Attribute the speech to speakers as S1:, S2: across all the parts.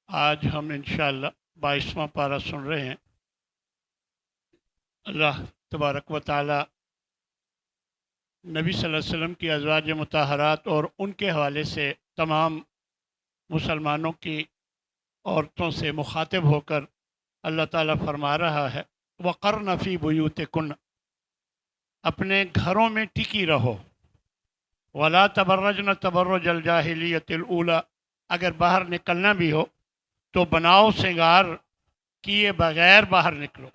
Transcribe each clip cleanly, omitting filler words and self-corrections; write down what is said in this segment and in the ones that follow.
S1: آج ہم انشاءاللہ 22واں پارہ سن رہے ہیں۔ اللہ تبارک و تعالی نبی صلی اللہ علیہ وسلم کی ازواج مطہرات اور ان کے حوالے سے تمام مسلمانوں کی عورتوں سے مخاطب ہو کر اللہ تعالیٰ فرما رہا ہے، وَقَرْنَ فِي بُيُوتِكُنَّ، اپنے گھروں میں ٹکی رہو، وَلَا تَبَرَّجْنَ تَبَرُّجَ الْجَاهِلِيَّةِ الْأُولَى، اگر باہر نکلنا بھی ہو تو بناؤ سنگار کیے بغیر باہر نکلو،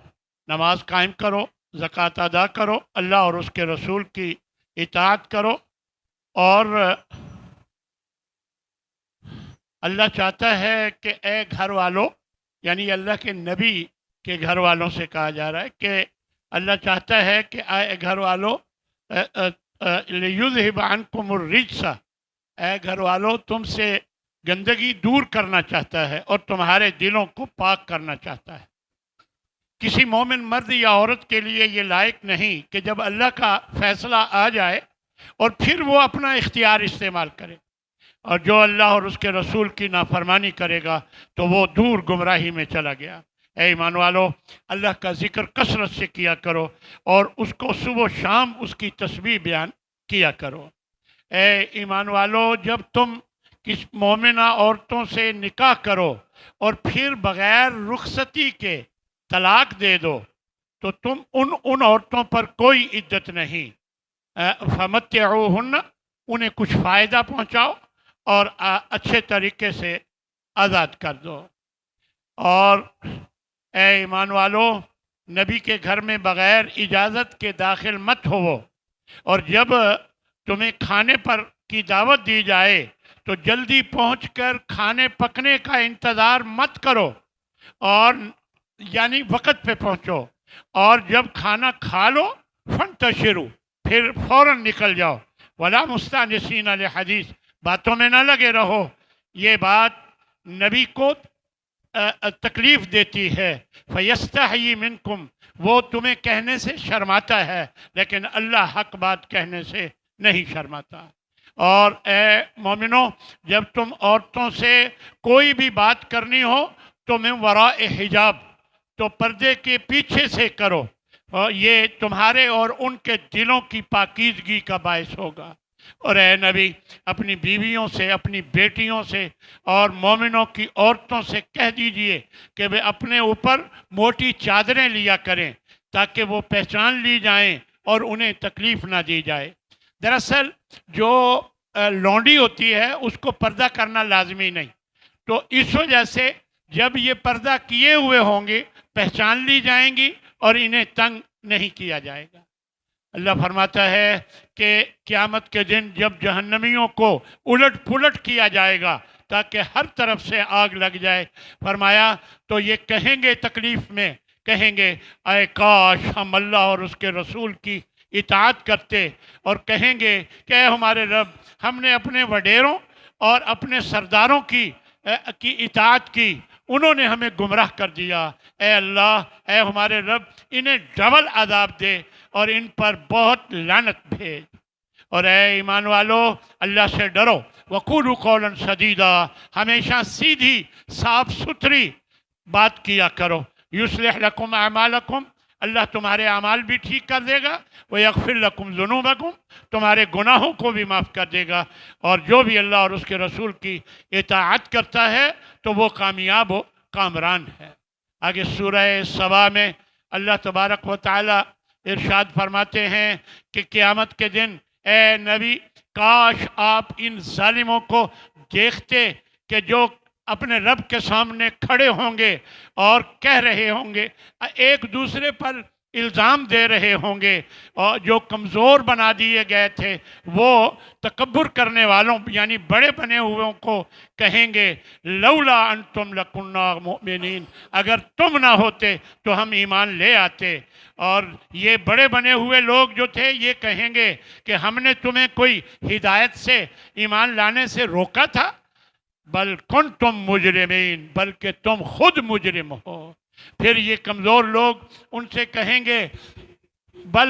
S1: نماز قائم کرو، زکوٰۃ ادا کرو، اللہ اور اس کے رسول کی اطاعت کرو، اور اللہ چاہتا ہے کہ اے گھر والوں، یعنی اللہ کے نبی کے گھر والوں سے کہا جا رہا ہے کہ اللہ چاہتا ہے کہ اے گھر والوں لِيُذْهِبَ عَنْكُمُ الرِّجْسَ، اے گھر والوں تم سے گندگی دور کرنا چاہتا ہے اور تمہارے دلوں کو پاک کرنا چاہتا ہے۔ کسی مومن مرد یا عورت کے لیے یہ لائق نہیں کہ جب اللہ کا فیصلہ آ جائے اور پھر وہ اپنا اختیار استعمال کرے، اور جو اللہ اور اس کے رسول کی نافرمانی کرے گا تو وہ دور گمراہی میں چلا گیا۔ اے ایمان والو، اللہ کا ذکر کثرت سے کیا کرو اور اس کو صبح و شام اس کی تسبیح بیان کیا کرو۔ اے ایمان والو، جب تم کس مومنہ عورتوں سے نکاح کرو اور پھر بغیر رخصتی کے طلاق دے دو تو تم ان عورتوں پر کوئی عدت نہیں، فمتعوہن، انہیں کچھ فائدہ پہنچاؤ اور اچھے طریقے سے آزاد کر دو۔ اور اے ایمان والو، نبی کے گھر میں بغیر اجازت کے داخل مت ہو، اور جب تمہیں کھانے پر کی دعوت دی جائے تو جلدی پہنچ کر کھانے پکنے کا انتظار مت کرو، اور یعنی وقت پہ پہنچو، اور جب کھانا کھا لو فانتشروا، پھر فوراً نکل جاؤ، ولا مستانسین لحدیث، باتوں میں نہ لگے رہو۔ یہ بات نبی کو تکلیف دیتی ہے، فیستحیی منکم، وہ تمہیں کہنے سے شرماتا ہے لیکن اللہ حق بات کہنے سے نہیں شرماتا۔ اور اے مومنو، جب تم عورتوں سے کوئی بھی بات کرنی ہو تو من وراء حجاب، تو پردے کے پیچھے سے کرو، اور یہ تمہارے اور ان کے دلوں کی پاکیزگی کا باعث ہوگا۔ اور اے نبی، اپنی بیویوں سے، اپنی بیٹیوں سے اور مومنوں کی عورتوں سے کہہ دیجئے کہ وہ اپنے اوپر موٹی چادریں لیا کریں تاکہ وہ پہچان لی جائیں اور انہیں تکلیف نہ دی جائے۔ دراصل جو لونڈی ہوتی ہے اس کو پردہ کرنا لازمی نہیں، تو اس وجہ سے جب یہ پردہ کیے ہوئے ہوں گے پہچان لی جائیں گی اور انہیں تنگ نہیں کیا جائے گا۔ اللہ فرماتا ہے کہ قیامت کے دن جب جہنمیوں کو الٹ پلٹ کیا جائے گا تاکہ ہر طرف سے آگ لگ جائے، فرمایا تو یہ کہیں گے تکلیف میں، کہیں گے اے کاش ہم اللہ اور اس کے رسول کی اطاعت کرتے، اور کہیں گے کہ اے ہمارے رب، ہم نے اپنے وڈیروں اور اپنے سرداروں کی اطاعت کی، انہوں نے ہمیں گمراہ کر دیا، اے اللہ، اے ہمارے رب، انہیں ڈبل عذاب دے اور ان پر بہت لعنت بھیج۔ اور اے ایمان والو، اللہ سے ڈرو، وقولوا قولا سدیدا، ہمیشہ سیدھی صاف ستھری بات کیا کرو، یصلح لکم اعمالکم، اللہ تمہارے اعمال بھی ٹھیک کر دے گا، ویغفر لکم ذنوبکم، تمہارے گناہوں کو بھی معاف کر دے گا، اور جو بھی اللہ اور اس کے رسول کی اطاعت کرتا ہے تو وہ کامیاب و کامران ہے۔ آگے سورہ سبا میں اللہ تبارک و تعالی ارشاد فرماتے ہیں کہ قیامت کے دن اے نبی، کاش آپ ان ظالموں کو دیکھتے کہ جو اپنے رب کے سامنے کھڑے ہوں گے اور کہہ رہے ہوں گے، ایک دوسرے پر الزام دے رہے ہوں گے، اور جو کمزور بنا دیے گئے تھے وہ تکبر کرنے والوں یعنی بڑے بنے ہوئوں کو کہیں گے لولا انتم لکنا مؤمنین، اگر تم نہ ہوتے تو ہم ایمان لے آتے۔ اور یہ بڑے بنے ہوئے لوگ جو تھے یہ کہیں گے کہ ہم نے تمہیں کوئی ہدایت سے ایمان لانے سے روکا تھا، بل کنتم مجرمین، بلکہ تم خود مجرم ہو۔ پھر یہ کمزور لوگ ان سے کہیں گے بل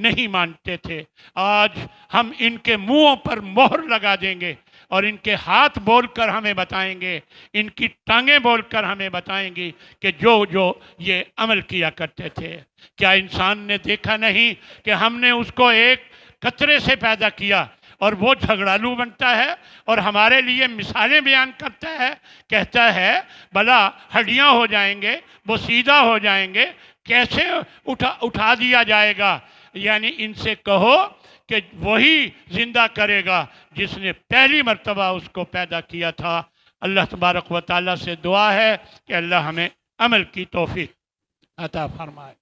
S1: نہیں مانتے تھے، آج ہم ان کے منہوں پر مہر لگا دیں گے اور ان کے ہاتھ بول کر ہمیں بتائیں گے، ان کی ٹانگیں بول کر ہمیں بتائیں گی کہ جو یہ عمل کیا کرتے تھے۔ کیا انسان نے دیکھا نہیں کہ ہم نے اس کو ایک قطرے سے پیدا کیا اور وہ جھگڑالو بنتا ہے اور ہمارے لیے مثالیں بیان کرتا ہے، کہتا ہے بھلا ہڈیاں ہو جائیں گے، وہ سیدھا ہو جائیں گے، کیسے اٹھا دیا جائے گا؟ یعنی ان سے کہو کہ وہی زندہ کرے گا جس نے پہلی مرتبہ اس کو پیدا کیا تھا۔ اللہ تبارک و تعالیٰ سے دعا ہے کہ اللہ ہمیں عمل کی توفیق عطا فرمائے۔